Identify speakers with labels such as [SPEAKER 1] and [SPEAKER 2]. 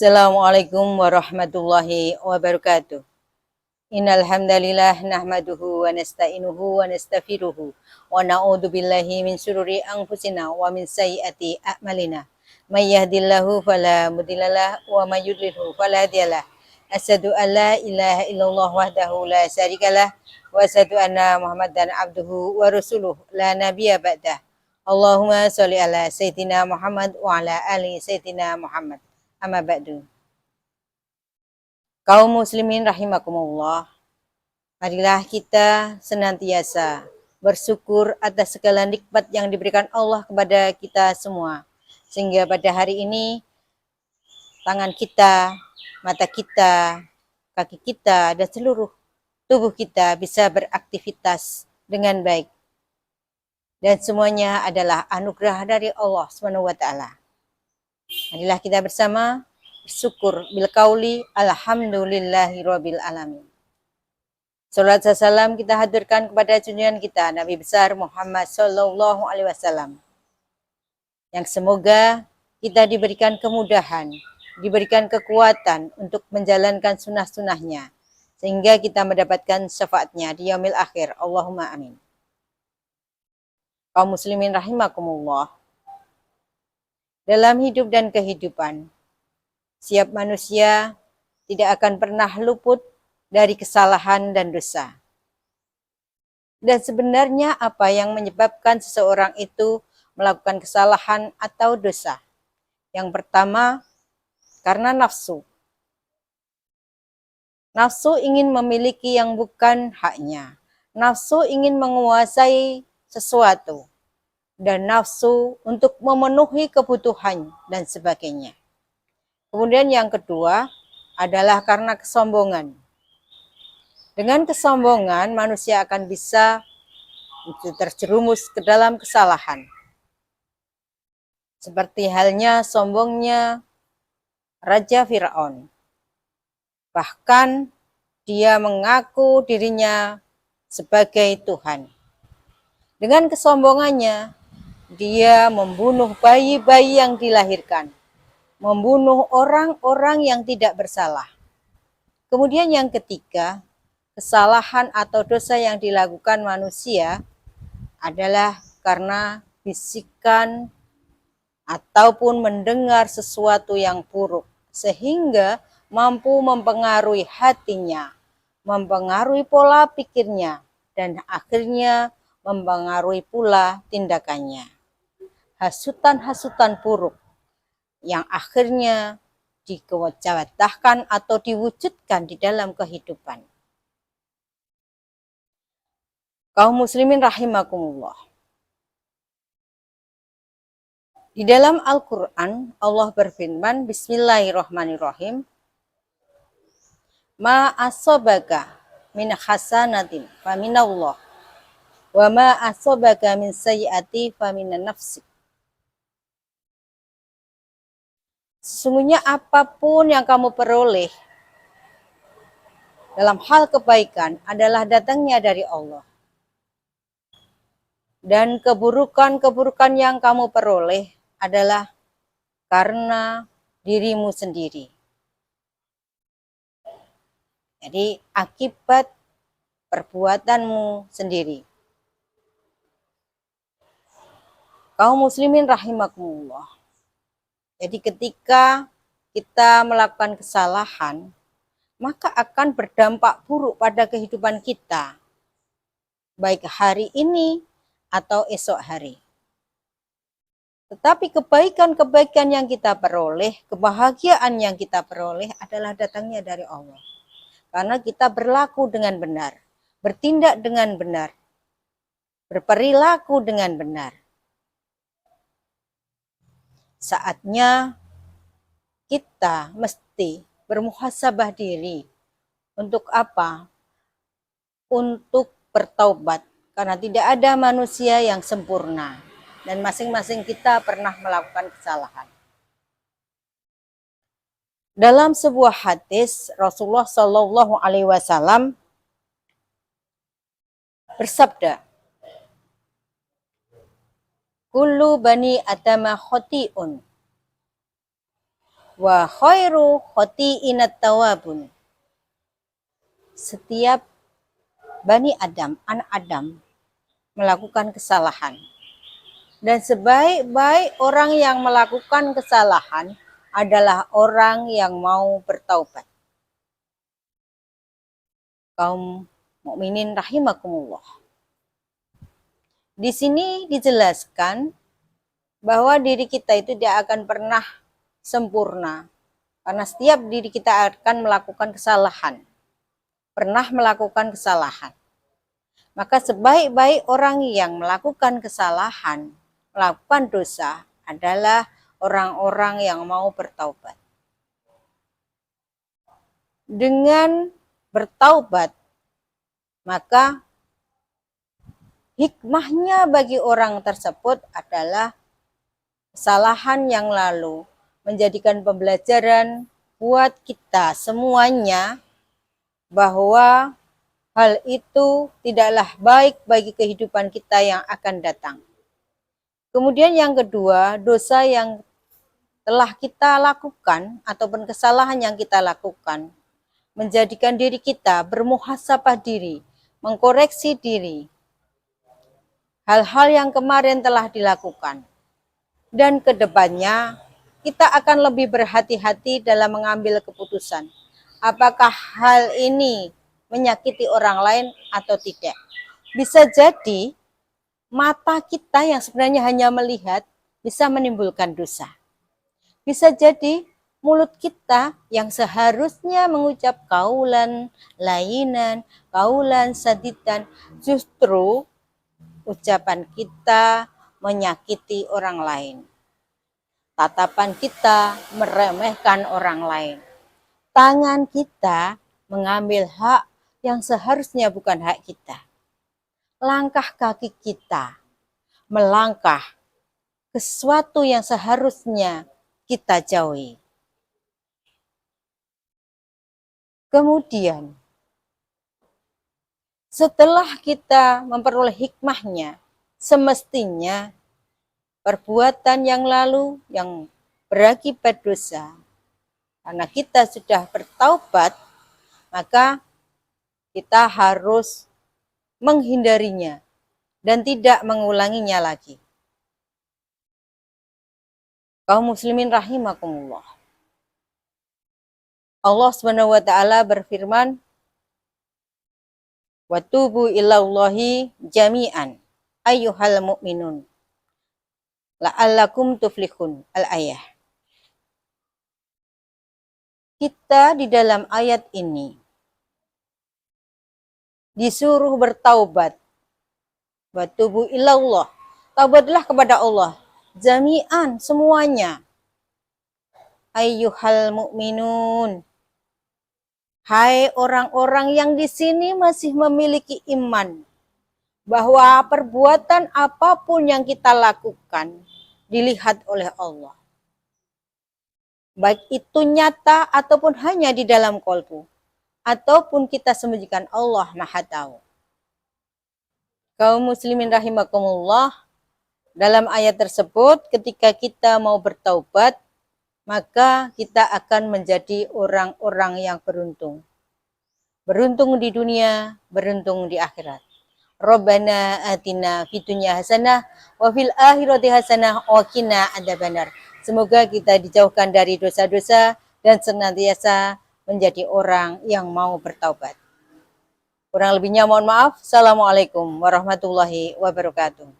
[SPEAKER 1] Assalamualaikum warahmatullahi wabarakatuh. Innal hamdalillah nahmaduhu wa nasta'inuhu wa nastaghfiruhu wa na'udzu billahi min syururi anfusina wa min sayyiati a'malina. May yahdihillahu fala mudhillalah wa may yudlilhu fala hadiyalah. Asyhadu an la ilaha illallah wahdahu la syarikalah wa asyhadu anna Muhammadan abduhu wa rasuluh la nabiyya ba'dah. Allahumma sholli ala sayyidina Muhammad wa ala ali sayyidina Muhammad. Amma ba'du. Kaum muslimin rahimakumullah, marilah kita senantiasa bersyukur atas segala nikmat yang diberikan Allah kepada kita semua. Sehingga pada hari ini, tangan kita, mata kita, kaki kita, dan seluruh tubuh kita bisa beraktivitas dengan baik. Dan semuanya adalah anugerah dari Allah SWT. Marilah kita bersama bersyukur bil qauli alhamdulillahirabbil alamin. Salat dan salam kita haturkan kepada junjungan kita Nabi besar Muhammad sallallahu alaihi wasallam. Yang semoga kita diberikan kemudahan, diberikan kekuatan untuk menjalankan sunnah-sunnahnya sehingga kita mendapatkan syafaatnya di yaumil akhir. Allahumma amin. Kaum muslimin rahimakumullah. Dalam hidup dan kehidupan, setiap manusia tidak akan pernah luput dari kesalahan dan dosa. Dan sebenarnya apa yang menyebabkan seseorang itu melakukan kesalahan atau dosa? Yang pertama, karena nafsu. Nafsu ingin memiliki yang bukan haknya. Nafsu ingin menguasai sesuatu. Dan nafsu untuk memenuhi kebutuhan dan sebagainya. Kemudian yang kedua adalah karena kesombongan. Dengan kesombongan manusia akan bisa terjerumus ke dalam kesalahan. Seperti halnya sombongnya Raja Fir'aun. Bahkan dia mengaku dirinya sebagai Tuhan. Dengan kesombongannya, dia membunuh bayi-bayi yang dilahirkan. Membunuh orang-orang yang tidak bersalah. Kemudian yang ketiga, kesalahan atau dosa yang dilakukan manusia adalah karena bisikan ataupun mendengar sesuatu yang buruk sehingga mampu mempengaruhi hatinya, mempengaruhi pola pikirnya, dan akhirnya mempengaruhi pula tindakannya. Hasutan-hasutan buruk yang akhirnya dikewajahkan atau diwujudkan di dalam kehidupan. Kaum muslimin rahimakumullah. Di dalam Al-Quran, Allah berfirman, Bismillahirrahmanirrahim, Ma asobaka min hasanatin faminallah, wa ma asobaka min sayyiati faminan nafsik. Sesungguhnya apapun yang kamu peroleh dalam hal kebaikan adalah datangnya dari Allah. Dan keburukan-keburukan yang kamu peroleh adalah karena dirimu sendiri. Jadi akibat perbuatanmu sendiri. Kaum muslimin rahimakumullah. Jadi ketika kita melakukan kesalahan, maka akan berdampak buruk pada kehidupan kita. Baik hari ini atau esok hari. Tetapi kebaikan-kebaikan yang kita peroleh, kebahagiaan yang kita peroleh adalah datangnya dari Allah. Karena kita berlaku dengan benar, bertindak dengan benar, berperilaku dengan benar. Saatnya kita mesti bermuhasabah diri. Untuk apa? Untuk bertaubat. Karena tidak ada manusia yang sempurna. Dan masing-masing kita pernah melakukan kesalahan. Dalam sebuah hadis, Rasulullah Shallallahu Alaihi Wasallam bersabda, Kullu bani adama khoti'un Wa khairu khoti'inat tawabun. Setiap Bani Adam, anak Adam, melakukan kesalahan. Dan sebaik-baik orang yang melakukan kesalahan adalah orang yang mau bertaubat. Kaum mukminin rahimakumullah. Di sini dijelaskan bahwa diri kita itu tidak akan pernah sempurna. Karena setiap diri kita akan melakukan kesalahan. Pernah melakukan kesalahan. Maka sebaik-baik orang yang melakukan kesalahan, melakukan dosa adalah orang-orang yang mau bertaubat. Dengan bertaubat, maka hikmahnya bagi orang tersebut adalah kesalahan yang lalu menjadikan pembelajaran buat kita semuanya bahwa hal itu tidaklah baik bagi kehidupan kita yang akan datang. Kemudian yang kedua, dosa yang telah kita lakukan ataupun kesalahan yang kita lakukan menjadikan diri kita bermuhasabah diri, mengkoreksi diri. Hal-hal yang kemarin telah dilakukan. Dan kedepannya kita akan lebih berhati-hati dalam mengambil keputusan. Apakah hal ini menyakiti orang lain atau tidak? Bisa jadi mata kita yang sebenarnya hanya melihat bisa menimbulkan dosa. Bisa jadi mulut kita yang seharusnya mengucap kaulan lainan, kaulan sadidan, justru ucapan kita menyakiti orang lain. Tatapan kita meremehkan orang lain. Tangan kita mengambil hak yang seharusnya bukan hak kita. Langkah kaki kita melangkah ke sesuatu yang seharusnya kita jauhi. Kemudian, setelah kita memperoleh hikmahnya, semestinya perbuatan yang lalu yang berakibat dosa, karena kita sudah bertaubat, maka kita harus menghindarinya dan tidak mengulanginya lagi. Kaum muslimin rahimakumullah. Allah Subhanahu wa taala berfirman, "Wa tubu ilallahi jami'an ayyuhal mu'minun la'allakum tuflihun." Al-ayah. Kita di dalam ayat ini disuruh bertaubat. Wa tubu ilallah. Taubatlah kepada Allah. Jami'an, semuanya. Ayyuhal mu'minun. Hai orang-orang yang di sini masih memiliki iman. Bahwa perbuatan apapun yang kita lakukan dilihat oleh Allah. Baik itu nyata ataupun hanya di dalam kolbu. Ataupun kita sembunyikan, Allah Maha Tahu. Kaum muslimin rahimakumullah, dalam ayat tersebut ketika kita mau bertaubat, maka kita akan menjadi orang-orang yang beruntung. Beruntung di dunia, beruntung di akhirat. Rabbana atina fid dunya hasanah wa fil akhirati hasanah wa qina adzabannar. Semoga kita dijauhkan dari dosa-dosa dan senantiasa menjadi orang yang mau bertaubat. Kurang lebihnya mohon maaf. Assalamualaikum warahmatullahi wabarakatuh.